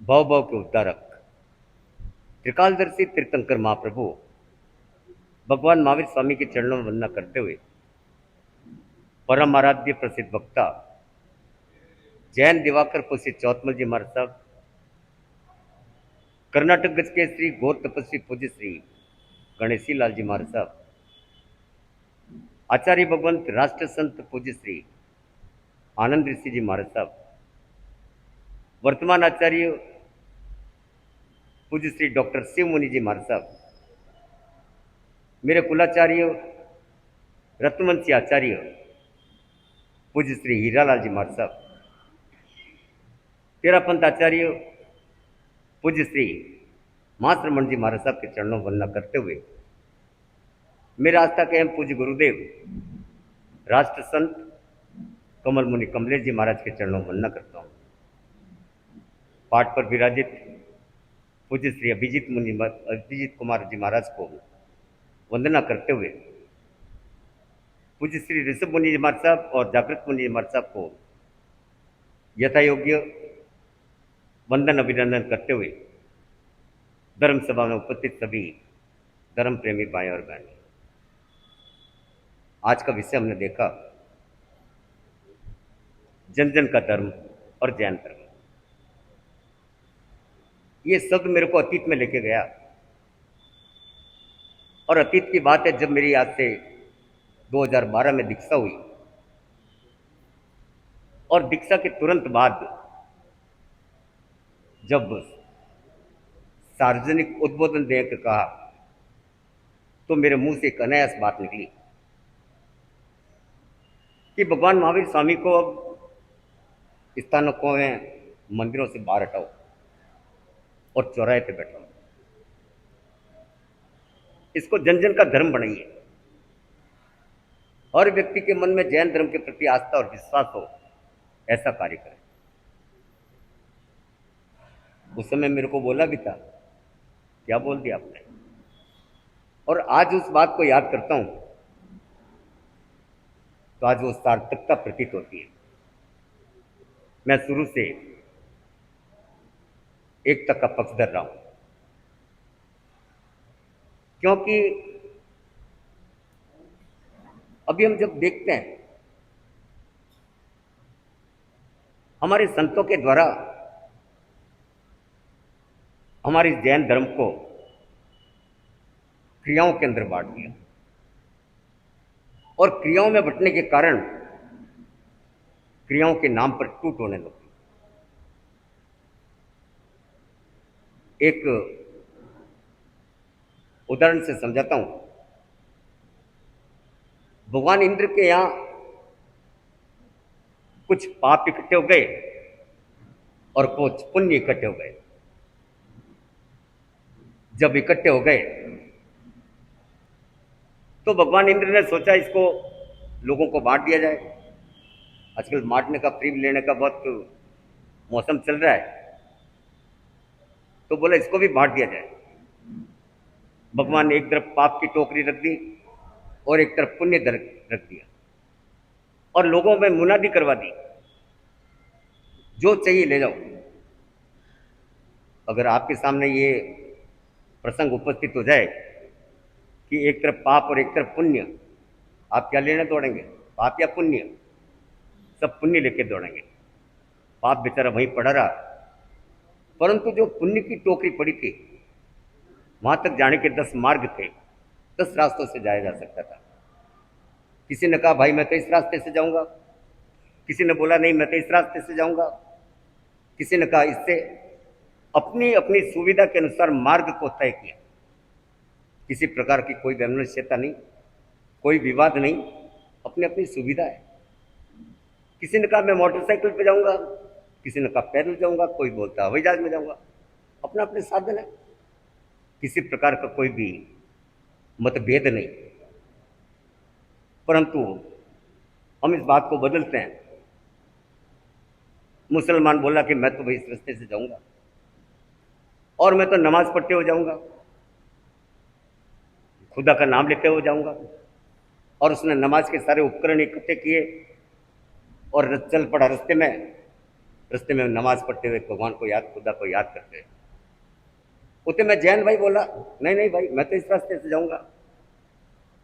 भव भव के उद्धारक त्रिकालदर्शी तीर्थंकर महाप्रभु भगवान महावीर स्वामी के चरणों में वंदना करते हुए परम आराध्य प्रसिद्ध वक्ता जैन दिवाकर कुलसी चौतमल जी महाराज साहब, कर्नाटक गज के श्री गौर तपस्वी पूज्य श्री गणेशी लाल जी महाराज साहब, आचार्य भगवंत राष्ट्र संत पूज्य श्री आनंद ऋषि जी महाराज साहब, वर्तमान आचार्य पूज्य श्री डॉक्टर शिव मुनि जी महाराज साहब, मेरे कुलाचार्य रत्नवंशी आचार्य पूज्य श्री हीरालाल जी महाराज साहब, तेरा पंथ आचार्य पूज्य श्री महाश्रमण जी महाराज साहब के चरणों में वंदना करते हुए मेरे आस्था के एवं पूज्य गुरुदेव राष्ट्र संत कमल मुनि कमलेश जी महाराज के चरणों में वंदना करता हूँ। पाठ पर विराजित पूज्य श्री अभिजीत कुमार जी महाराज को वंदना करते हुए पूज्य श्री ऋषभ मुनि जी महाराज साहब और जागृत मुनि जी महाराज साहब को यथा योग्य वंदन अभिनंदन करते हुए धर्म सभा में उपस्थित सभी धर्म प्रेमी भाई और बहनें, आज का विषय हमने देखा जन जन का धर्म और जैन धर्म। ये शब्द मेरे को अतीत में लेके गया और अतीत की बात है जब मेरी आज से 2012 में दीक्षा हुई और दीक्षा के तुरंत बाद जब सार्वजनिक उद्बोधन देने को कहा तो मेरे मुंह से एक अनायास बात निकली कि भगवान महावीर स्वामी को अब स्थानकों में मंदिरों से बाहर हटाओ और चौराहे पे बैठाओ, इसको जन जन का धर्म बनाइए। हर व्यक्ति के मन में जैन धर्म के प्रति आस्था और विश्वास हो, ऐसा कार्य करें। उस समय मेरे को बोला भी था, क्या बोल दिया आपने। और आज उस बात को याद करता हूं तो आज वो सार्थकता प्रतीत होती है। मैं शुरू से एकता का पक्ष धर रहा हूं क्योंकि अभी हम जब देखते हैं हमारे संतों के द्वारा हमारे जैन धर्म को क्रियाओं के अंदर बांट दिया और क्रियाओं में बंटने के कारण क्रियाओं के नाम पर टूट होने लगी। एक उदाहरण से समझाता हूं। भगवान इंद्र के यहां कुछ पाप इकट्ठे हो गए और कुछ पुण्य इकट्ठे हो गए। जब इकट्ठे हो गए तो भगवान इंद्र ने सोचा इसको लोगों को बांट दिया जाए। आजकल बांटने का, फ्री लेने का बहुत मौसम चल रहा है, तो बोला इसको भी बांट दिया जाए। भगवान ने एक तरफ पाप की टोकरी रख दी और एक तरफ पुण्य रख दिया और लोगों में मुनादी करवा दी, जो चाहिए ले जाओ। अगर आपके सामने ये प्रसंग उपस्थित हो जाए कि एक तरफ पाप और एक तरफ पुण्य, आप क्या लेने दौड़ेंगे, पाप या पुण्य? सब पुण्य लेके दौड़ेंगे। पाप बेचारा वहीं पड़ा रहा, परंतु जो पुण्य की टोकरी पड़ी थी वहां तक जाने के 10 मार्ग थे, 10 रास्तों से जाया जा सकता था। किसी ने कहा भाई मैं तो इस रास्ते से जाऊंगा, किसी ने बोला नहीं मैं तो इस रास्ते से जाऊंगा, किसी ने कहा इससे। अपनी अपनी सुविधा के अनुसार मार्ग को तय किया। किसी प्रकार की कोई वैमनस्यता नहीं, कोई विवाद नहीं, अपनी अपनी सुविधा है। किसी ने कहा मैं मोटरसाइकिल पे जाऊंगा, किसी ने कहा पैदल जाऊंगा, कोई बोलता हवाई जहाज में जाऊंगा। अपना अपने साधन है, किसी प्रकार का कोई भी मतभेद नहीं। परंतु हम इस बात को बदलते हैं। मुसलमान बोला कि मैं तो भाई इस रास्ते से जाऊंगा और मैं तो नमाज पढ़ते हुए जाऊंगा, खुदा का नाम लेते हुए जाऊंगा। और उसने नमाज के सारे उपकरण इकट्ठे किए और चल पड़ा रास्ते में। रास्ते में नमाज पढ़ते हुए भगवान को याद, खुदा को याद करते हुए। उतने में जैन भाई बोला, नहीं नहीं भाई, मैं तो इस रास्ते से जाऊंगा,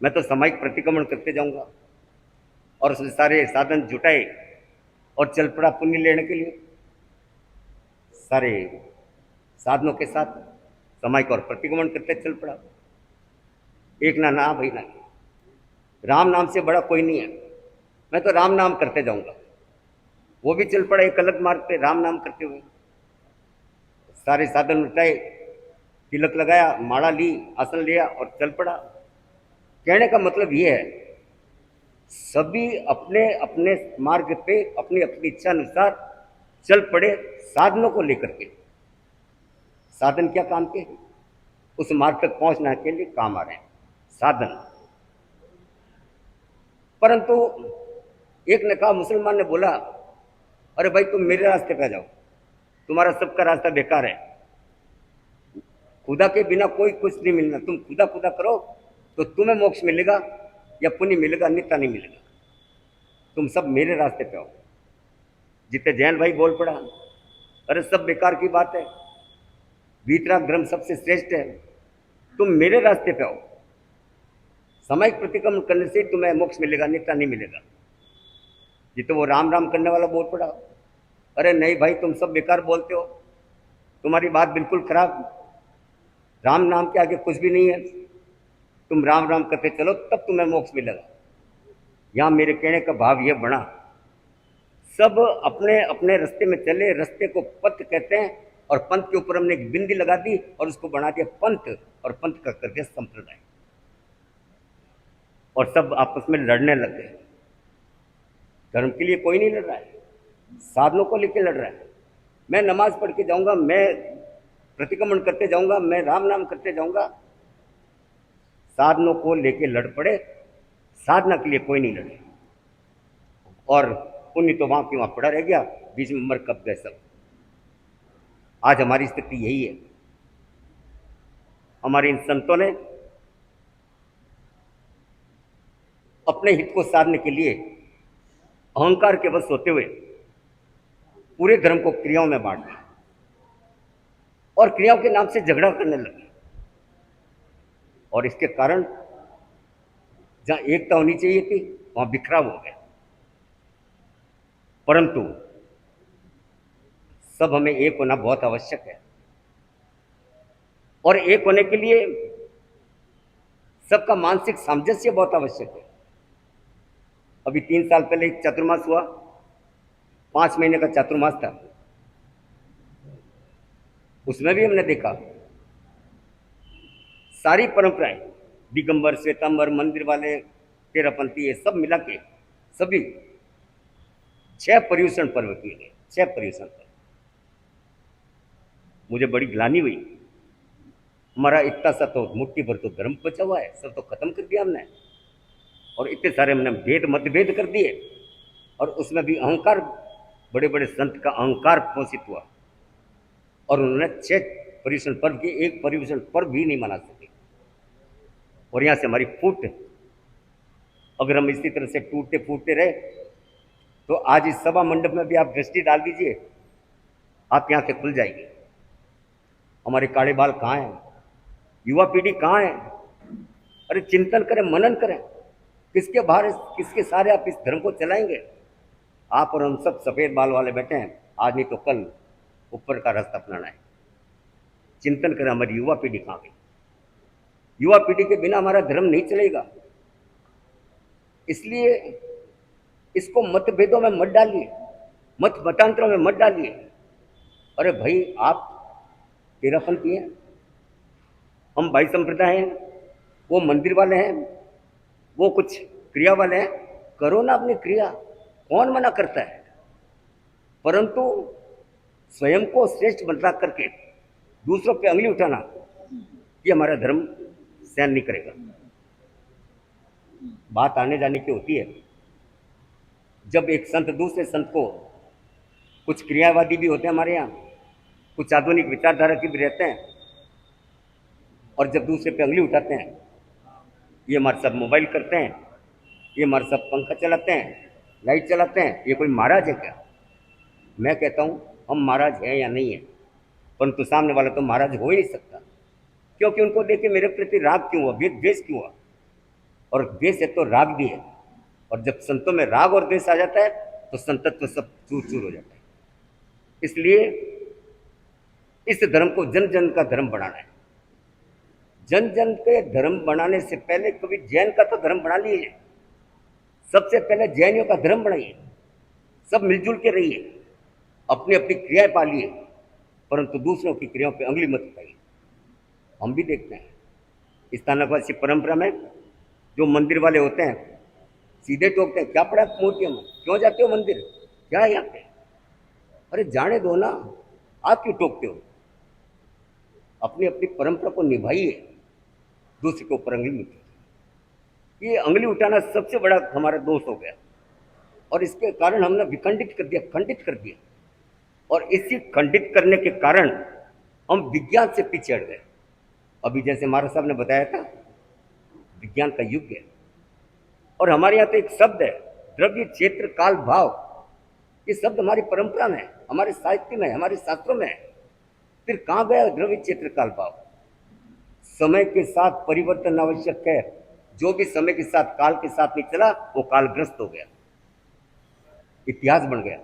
मैं तो सामायिक प्रतिक्रमण करते जाऊंगा। और उसने सारे साधन जुटाए और चल पड़ा पुण्य लेने के लिए, सारे साधनों के साथ सामायिक और प्रतिक्रमण करते चल पड़ा। एक ना ना भाई ना, राम नाम से बड़ा कोई नहीं है, मैं तो राम नाम करते जाऊंगा। वो भी चल पड़ा एक अलग मार्ग पे राम नाम करते हुए। सारे साधन उठाए, तिलक लगाया, माला ली, आसन लिया और चल पड़ा। कहने का मतलब ये है, सभी अपने अपने मार्ग पे अपनी अपनी इच्छा अनुसार चल पड़े साधनों को लेकर के। साधन क्या काम के? उस मार्ग तक पहुंचने के लिए काम आ रहे हैं साधन। परंतु एक ने कहा, मुसलमान ने बोला, अरे भाई तुम मेरे रास्ते पे आ जाओ, तुम्हारा सबका रास्ता बेकार है, खुदा के बिना कोई कुछ नहीं मिलना, तुम खुदा खुदा करो तो तुम्हें मोक्ष मिलेगा या पुण्य मिलेगा, अन्यथा नहीं मिलेगा, तुम सब मेरे रास्ते पे आओ। जितने जैन भाई बोल पड़ा, अरे सब बेकार की बात है, वीतराग धर्म सबसे श्रेष्ठ है, तुम मेरे रास्ते पे आओ, सामायिक प्रतिक्रमण करने से तुम्हें मोक्ष मिलेगा, अन्यथा नहीं मिलेगा। जितने वो राम राम करने वाला बोल पड़ा, अरे नहीं भाई तुम सब बेकार बोलते हो, तुम्हारी बात बिल्कुल खराब, राम नाम के आगे कुछ भी नहीं है, तुम राम राम करते चलो तब तुम्हें मोक्ष मिलेगा। यहां मेरे कहने का भाव यह बना, सब अपने अपने रास्ते में चले, रास्ते को पथ कहते हैं, और पंथ के ऊपर हमने एक बिंदी लगा दी और उसको बना दिया पंथ, और पंथ का करके संप्रदाय, और सब आपस में लड़ने लग गए। धर्म के लिए कोई नहीं लड़ रहा है, साधनों को लेकर लड़ रहा है। मैं नमाज पढ़ के जाऊंगा, मैं प्रतिक्रमण करते जाऊंगा, मैं राम नाम करते जाऊंगा, साधनों को लेके लड़ पड़े, साधना के लिए कोई नहीं लड़े, और पुण्य तो वहां की वहां पड़ा रह गया, बीच में मर कब गए सब। आज हमारी स्थिति यही है। हमारे इन संतों ने अपने हित को साधने के लिए अहंकार के वश होते हुए पूरे धर्म को क्रियाओं में बांट दिया और क्रियाओं के नाम से झगड़ा करने लगे, और इसके कारण जहां एकता होनी चाहिए थी वहां बिखराव हो गया। परंतु सब हमें एक होना बहुत आवश्यक है, और एक होने के लिए सबका मानसिक सामंजस्य बहुत आवश्यक है। अभी 3 साल पहले एक चातुर्मास हुआ, 5 महीने का चातुर्मास था। उसमें भी हमने देखा सारी परंपराएं, दिगंबर, श्वेतांबर, मंदिर वाले, तेरहपंथी, ये सब मिला के सभी 6 पर्यूषण पर्व किए गए, 6 पर्यूषण पर्व। मुझे बड़ी ग्लानि हुई, हमारा इतना सा तो मुट्ठी भर तो धर्म बचा हुआ है, सब तो खत्म कर दिया हमने, और इतने सारे हमने भेद मतभेद कर दिए, और उसमें भी अहंकार, बड़े बड़े संत का अहंकार पोषित हुआ, और उन्होंने 6 पर्यूषण पर्व की एक पर्यूषण पर्व भी नहीं मना सके। और यहां से हमारी फूट, अगर हम इसी तरह से टूटते फूटते रहे तो आज इस सभा मंडप में भी आप दृष्टि डाल दीजिए, आपकी आंखें खुल जाएगी। हमारे काले बाल कहाँ हैं, युवा पीढ़ी कहाँ है? अरे चिंतन करें, मनन करें, किसके बाहर, किसके सारे आप इस धर्म को चलाएंगे? आप और हम सब सफेद बाल वाले बैठे हैं, आज नहीं तो कल ऊपर का रास्ता अपनाना है। चिंतन करें, हमारी युवा पीढ़ी कहाँ गई? युवा पीढ़ी के बिना हमारा धर्म नहीं चलेगा। इसलिए इसको मतभेदों में मत डालिए, मत मतांतरों में मत डालिए। अरे भाई आप तेरहपंथी हैं, हम भाई संप्रदाय हैं, वो मंदिर वाले हैं, वो कुछ क्रिया वाले हैं, करो ना अपनी क्रिया, कौन मना करता है? परंतु स्वयं को श्रेष्ठ बता करके दूसरों पे अंगली उठाना, ये हमारा धर्म सहन नहीं करेगा। बात आने जाने की होती है, जब एक संत दूसरे संत को, कुछ क्रियावादी भी होते हैं हमारे यहाँ, कुछ आधुनिक विचारधारा के भी रहते हैं, और जब दूसरे पे अंगली उठाते हैं, ये हमारे सब मोबाइल करते हैं, ये हमारे सब पंखा चलाते हैं, लाइट चलाते हैं, ये कोई महाराज है क्या? मैं कहता हूँ हम महाराज हैं या नहीं है, परंतु सामने वाला तो महाराज हो ही नहीं सकता, क्योंकि उनको देख के मेरे प्रति राग क्यों हुआ, द्वेष क्यों हुआ। और द्वेष है तो राग भी है, और जब संतों में राग और द्वेष आ जाता है तो संतत्व सब चूर चूर हो जाता है। इसलिए इस धर्म को जन जन का धर्म बनाना है। जन जन के धर्म बनाने से पहले कभी जैन का तो धर्म बना लीजिए, सबसे पहले जैनियों का धर्म बनाइए, सब मिलजुल के रहिए, अपनी अपनी क्रियाएं पालिए, परंतु दूसरों की क्रियाओं पे अंगली मत उठाइए। हम भी देखते हैं स्थानकवासी परंपरा में जो मंदिर वाले होते हैं सीधे टोकते हैं, क्या पड़ा मूर्तियों में, क्यों जाते हो मंदिर, क्या है यहाँ पे, अरे जाने दो ना, आप क्यों टोकते हो। अपनी अपनी परंपरा को निभाइए, दूसरे के ऊपर अंगली मत। ये अंगली उठाना सबसे बड़ा हमारा दोष हो गया, और इसके कारण हमने विखंडित कर दिया, खंडित कर दिया, और इसी खंडित करने के कारण हम विज्ञान से पीछे हट गए। अभी जैसे महाराज साहब ने बताया था, विज्ञान का युग है, और हमारे यहाँ तो एक शब्द है द्रव्य क्षेत्र काल भाव। ये शब्द हमारी परंपरा में, हमारे साहित्य में, हमारे शास्त्रों में है। फिर कहाँ गया द्रव्य क्षेत्र काल भाव। समय के साथ परिवर्तन आवश्यक है, जो भी समय के साथ काल के साथ नहीं चला वो कालग्रस्त हो गया, इतिहास बन गया।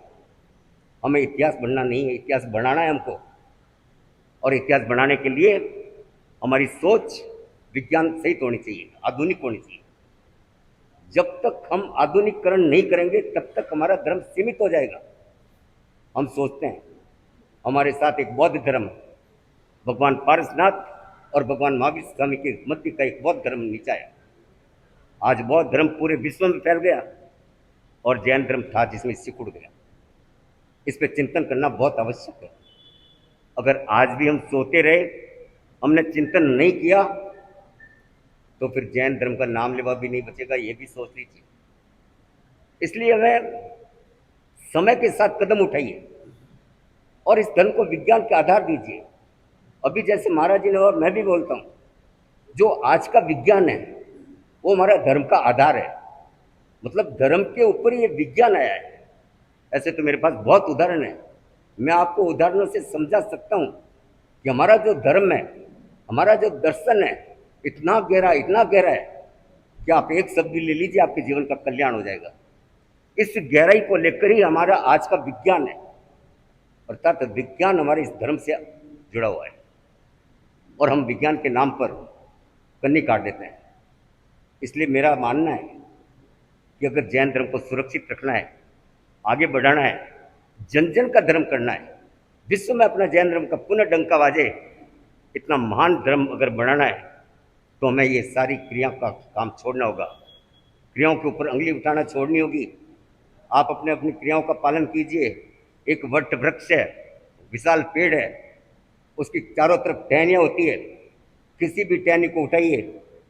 हमें इतिहास बनना नहीं है, इतिहास बनाना है हमको, और इतिहास बनाने के लिए हमारी सोच विज्ञान सहित होनी चाहिए, आधुनिक होनी चाहिए। जब तक हम आधुनिकीकरण नहीं करेंगे तब तक हमारा धर्म सीमित हो जाएगा। हम सोचते हैं हमारे साथ एक बौद्ध धर्म, भगवान पारसनाथ और भगवान महावीर स्वामी के मध्य का एक बौद्ध धर्म नीचा है। आज बौद्ध धर्म पूरे विश्व में फैल गया, और जैन धर्म था जिसमें सिकुड़ गया। इस पर चिंतन करना बहुत आवश्यक है। अगर आज भी हम सोते रहे, हमने चिंतन नहीं किया, तो फिर जैन धर्म का नाम लेवा भी नहीं बचेगा, ये भी सोच लीजिए। इसलिए हमें समय के साथ कदम उठाइए और इस धर्म को विज्ञान के आधार दीजिए। अभी जैसे महाराज जी ने और मैं भी बोलता हूँ, जो आज का विज्ञान है वो हमारा धर्म का आधार है, मतलब धर्म के ऊपर ये विज्ञान आया है। ऐसे तो मेरे पास बहुत उदाहरण है, मैं आपको उदाहरणों से समझा सकता हूँ कि हमारा जो धर्म है, हमारा जो दर्शन है, इतना गहरा है कि आप एक शब्द भी ले लीजिए, आपके जीवन का कल्याण हो जाएगा। इस गहराई को लेकर ही हमारा आज का विज्ञान है, अर्थात विज्ञान हमारे इस धर्म से जुड़ा हुआ है, और हम विज्ञान के नाम पर कन्नी काट देते हैं। इसलिए मेरा मानना है कि अगर जैन धर्म को सुरक्षित रखना है, आगे बढ़ाना है, जन जन का धर्म करना है, विश्व में अपना जैन धर्म का पुनः डंका बाजे, इतना महान धर्म अगर बढ़ाना है, तो हमें ये सारी क्रिया का काम छोड़ना होगा। क्रियाओं के ऊपर अंगली उठाना छोड़नी होगी। आप अपने अपनी क्रियाओं का पालन कीजिए। एक वट वृक्ष है, विशाल पेड़ है, उसकी चारों तरफ टहनियाँ होती है। किसी भी टहनी को उठाइए,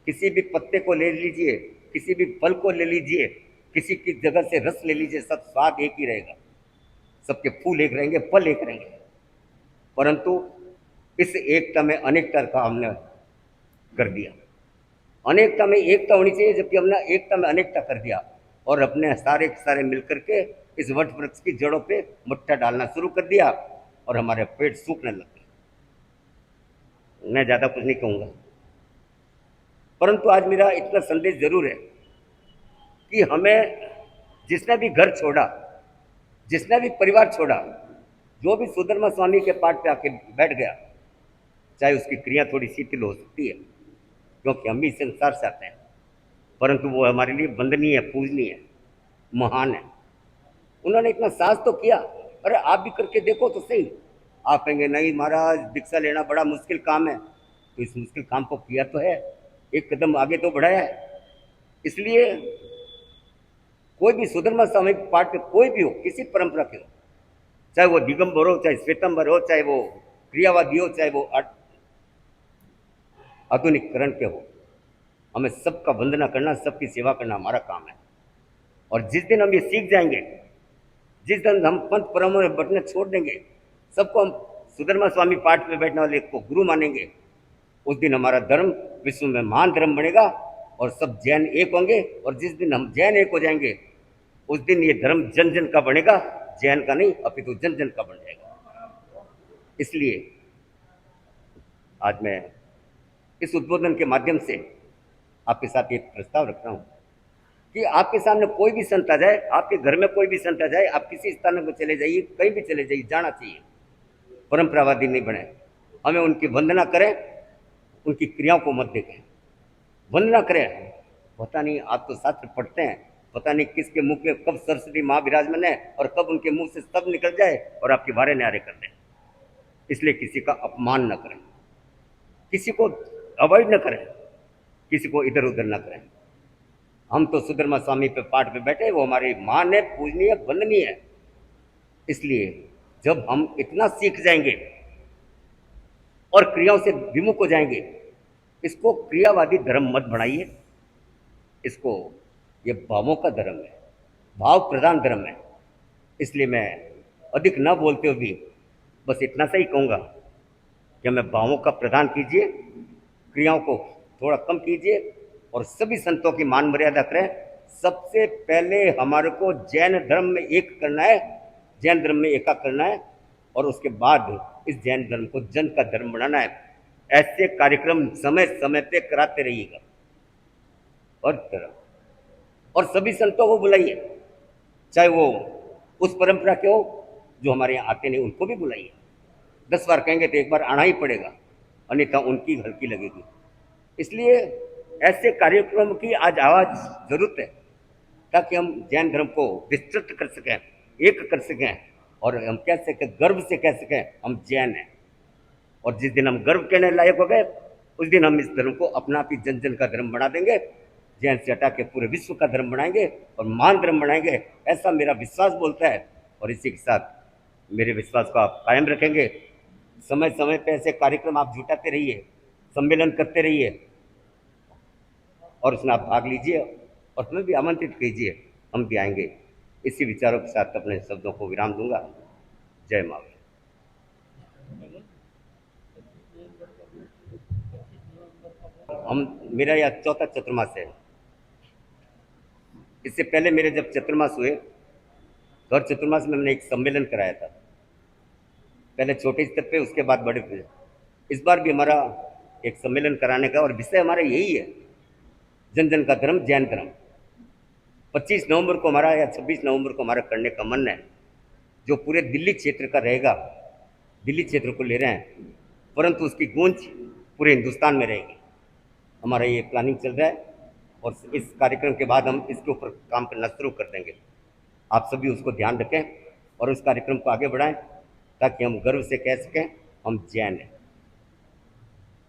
किसी भी पत्ते को ले लीजिए, किसी भी फल को ले लीजिए, किसी की जगह से रस ले लीजिए, सब स्वाद एक ही रहेगा, सबके फूल एक रहेंगे, फल एक रहेंगे। परंतु इस एकता में अनेकता का हमने कर दिया। अनेकता में एकता होनी चाहिए, जबकि हमने एकता में अनेकता कर दिया, और अपने सारे के सारे मिलकर के इस वट वृक्ष की जड़ों पे मट्टा डालना शुरू कर दिया, और हमारे पेट सूखने लग गए। मैं ज़्यादा कुछ नहीं कहूँगा, परंतु आज मेरा इतना संदेश जरूर है कि हमें जिसने भी घर छोड़ा, जिसने भी परिवार छोड़ा, जो भी सुधर्मा स्वामी के पाठ पे आके बैठ गया, चाहे उसकी क्रिया थोड़ी शिथिल हो सकती है, क्योंकि हम भी संसार से आते हैं, परंतु वो हमारे लिए वंदनीय है, पूजनीय है, महान है। उन्होंने इतना साहस तो किया। अरे आप भी करके देखो तो सही। आप कहेंगे नहीं महाराज, दीक्षा लेना बड़ा मुश्किल काम है, तो इस मुश्किल काम को किया तो है, एक कदम आगे तो बढ़ाया है। इसलिए कोई भी सुधर्मा स्वामी पाठ पे कोई भी हो, किसी परंपरा के हो, चाहे वो दिगंबर हो, चाहे श्वेतंबर हो, चाहे वो क्रियावादी हो, चाहे वो आधुनिकरण के हो, हमें सबका वंदना करना, सबकी सेवा करना हमारा काम है। और जिस दिन हम ये सीख जाएंगे, जिस दिन हम पंथ परंपरा में बटने छोड़ देंगे, सबको हम सुधर्मा स्वामी पाठ में बैठने वाले को गुरु मानेंगे, उस दिन हमारा धर्म विश्व में महान धर्म बनेगा, और सब जैन एक होंगे। और जिस दिन हम जैन एक हो जाएंगे, उस दिन ये धर्म जन जन का बनेगा, जैन का नहीं अपितु जन जन का बन जाएगा। इसलिए आज मैं इस उद्बोधन के माध्यम से आपके साथ एक प्रस्ताव रख रहा हूं कि आपके सामने कोई भी संत आ जाए, आपके घर में कोई भी संत आ जाए, आप किसी स्थान में चले जाइए, कहीं भी चले जाइए, जाना चाहिए, परंपरावादी नहीं बने। हमें उनकी वंदना करें, उनकी क्रियाओं को मत देखें, वंदना करें। पता नहीं, आप तो शास्त्र पढ़ते हैं, पता नहीं किसके मुंह में कब सरस्वती माँ विराजमान है और कब उनके मुंह से सब निकल जाए और आपके बारे न्यारे कर दें। इसलिए किसी का अपमान न करें, किसी को अवॉइड न करें, किसी को इधर उधर न करें। हम तो सुधर्मा स्वामी पे पाठ पे बैठे, वो हमारी मान है, पूजनीय, वंदनीय है। इसलिए जब हम इतना सीख जाएंगे और क्रियाओं से विमुख हो जाएंगे, इसको क्रियावादी धर्म मत बनाइए, इसको ये भावों का धर्म है, भाव प्रधान धर्म है। इसलिए मैं अधिक न बोलते हुए भी बस इतना सा ही कहूँगा कि हमें भावों का प्रदान कीजिए, क्रियाओं को थोड़ा कम कीजिए और सभी संतों की मान मर्यादा करें। सबसे पहले हमारे को जैन धर्म में एक करना है, जैन धर्म में एका करना है और उसके बाद इस जैन धर्म को जन का धर्म बनाना है। ऐसे कार्यक्रम समय समय पे कराते रहिएगा और तरह, और सभी संतों को बुलाइए, चाहे वो उस परंपरा के हो जो हमारे यहाँ आते नहीं, उनको भी बुलाइए। 10 बार कहेंगे तो एक बार आना ही पड़ेगा, अन्यथा उनकी हल्की लगेगी। इसलिए ऐसे कार्यक्रम की आज आवाज जरूरत है ताकि हम जैन धर्म को विस्तृत कर सकें, एक कर सकें और हम कह सकें, गर्व से कह सकें हम जैन हैं। और जिस दिन हम गर्व कहने लायक हो गए, उस दिन हम इस धर्म को अपना भी जन जन का धर्म बना देंगे, जैन से हटा के पूरे विश्व का धर्म बनाएंगे और महान धर्म बनाएंगे, ऐसा मेरा विश्वास बोलता है। और इसी के साथ मेरे विश्वास को आप कायम रखेंगे। समय समय पे ऐसे कार्यक्रम आप जुटाते रहिए, सम्मेलन करते रहिए और उसमें आप भाग लीजिए और हमें भी आमंत्रित कीजिए, हम भी आएंगे। इसी विचारों के साथ अपने शब्दों को विराम दूंगा। जय माँ। मेरा यह चौथा चतुर्मास है। इससे पहले मेरे जब चतुर्मास हुए तो हर चतुर्मास में मैंने एक सम्मेलन कराया था, पहले छोटे स्तर पे, उसके बाद बड़े पे। इस बार भी हमारा एक सम्मेलन कराने का और विषय हमारा यही है, जन जन का धर्म, जैन धर्म। 25 नवंबर को हमारा या 26 नवंबर को हमारा करने का मन है, जो पूरे दिल्ली क्षेत्र का रहेगा। दिल्ली क्षेत्र को ले रहे हैं, परंतु उसकी गूंज पूरे हिंदुस्तान में रहेगी। हमारा ये प्लानिंग चल रहा है और इस कार्यक्रम के बाद हम इसके ऊपर काम करना शुरू कर देंगे। आप सभी उसको ध्यान रखें और उस कार्यक्रम को आगे बढ़ाएं ताकि हम गर्व से कह सकें हम जैन हैं।